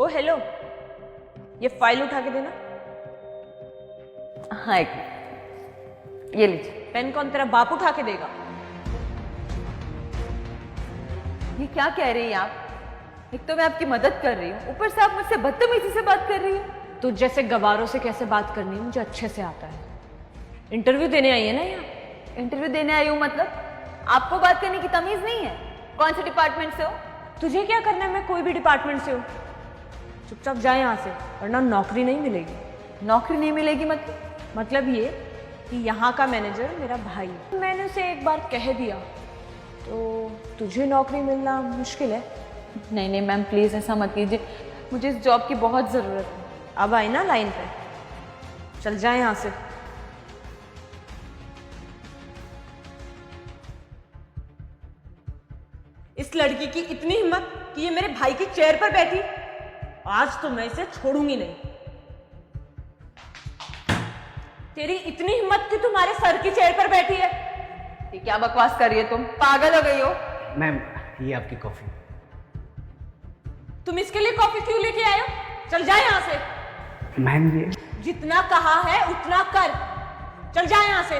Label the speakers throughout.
Speaker 1: ओ hello, ये file उठा के देना।
Speaker 2: हाँ, एक मिनट। ये लीजिए।
Speaker 1: पेन कौन, तेरा बाप उठा के देगा?
Speaker 2: ये क्या कह रही हैं आप? एक तो मैं आपकी मदद कर रही हूँ, ऊपर से आप मुझसे बदतमीजी से बात कर रही हैं।
Speaker 1: तो जैसे गवारों से कैसे बात करनी है मुझे अच्छे से आता है। इंटरव्यू देने आई है ना यहाँ?
Speaker 2: इंटरव्यू देने आई हूँ मतलब? आपको बात करने की तमीज नहीं है? कौन से डिपार्टमेंट से हो?
Speaker 1: तुझे क्या करना है? मैं कोई भी डिपार्टमेंट से हूँ। चुपचाप जा यहाँ से, वरना नौकरी नहीं मिलेगी।
Speaker 2: नौकरी नहीं मिलेगी
Speaker 1: मतलब ये कि यहाँ का मैनेजर मेरा भाई है। मैंने उसे एक बार कह दिया तो तुझे नौकरी मिलना मुश्किल है।
Speaker 2: नहीं नहीं मैम, प्लीज ऐसा मत कीजिए, मुझे इस जॉब की बहुत जरूरत है।
Speaker 1: अब आई ना लाइन पे, चल जाए यहाँ से। इस लड़की की इतनी हिम्मत कि ये मेरे भाई की चेयर पर बैठी। आज तो मैं इसे छोड़ूंगी नहीं। तेरी इतनी हिम्मत कि तुम्हारे सर की चेयर पर बैठी है।
Speaker 2: ये क्या बकवास कर रही है तुम? पागल हो गई हो?
Speaker 3: मैम, ये आपकी कॉफी।
Speaker 1: तुम इसके लिए कॉफी क्यों लेके आए हो? चल जाए यहाँ से।
Speaker 3: मैम, ये
Speaker 1: जितना कहा है उतना कर। चल जाए यहाँ से।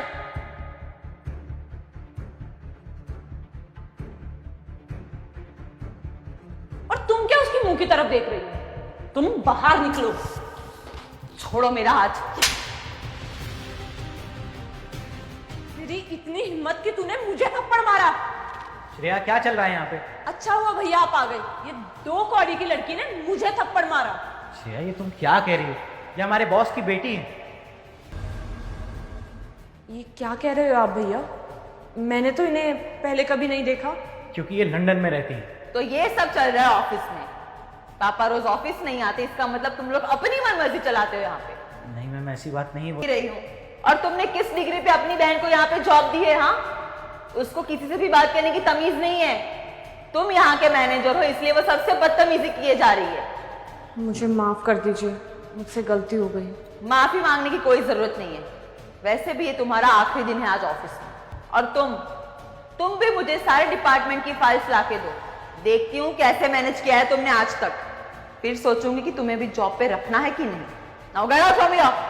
Speaker 1: और तुम क्या उसकी मुंह की तरफ देख रही हो? तुम बाहर निकलो।
Speaker 2: छोड़ो मेरा हाथ।
Speaker 1: तेरी इतनी हिम्मत कि तूने मुझे थप्पड़ मारा।
Speaker 3: श्रेया, क्या चल रहा है यहाँ पे?
Speaker 1: अच्छा हुआ भैया आप आ गए। ये 2 कौड़ी की लड़की ने मुझे थप्पड़ मारा।
Speaker 3: श्रेया, ये तुम क्या कह रही हो? ये हमारे बॉस की बेटी है।
Speaker 1: ये क्या कह रहे हो आप भैया? मैंने तो इन्हें पहले कभी नहीं देखा।
Speaker 3: क्योंकि ये लंदन में रहती है।
Speaker 2: तो ये सब चल रहा है ऑफिस में। पापा रोज ऑफिस नहीं आते, इसका मतलब तुम लोग अपनी मनमर्जी चलाते हो यहाँ पे।
Speaker 3: नहीं मैम, ऐसी बात नहीं है।
Speaker 2: रही हूँ। और तुमने किस डिग्री पे अपनी बहन को यहाँ पे जॉब दी है? हाँ, उसको किसी से भी बात करने की तमीज नहीं है। तुम यहाँ के मैनेजर हो, इसलिए वो सबसे बदतमीजी किए जा रही है।
Speaker 1: मुझे माफ कर दीजिए, मुझसे गलती हो गई।
Speaker 2: माफी मांगने की कोई जरूरत नहीं है। वैसे भी ये तुम्हारा आखिरी दिन है आज ऑफिस में। और तुम भी मुझे सारे डिपार्टमेंट की फाइल्स लाके दो। देखती हूँ कैसे मैनेज किया है तुमने आज तक, फिर सोचूंगी कि तुम्हें भी जॉब पे रखना है कि नहीं। Now get out from here.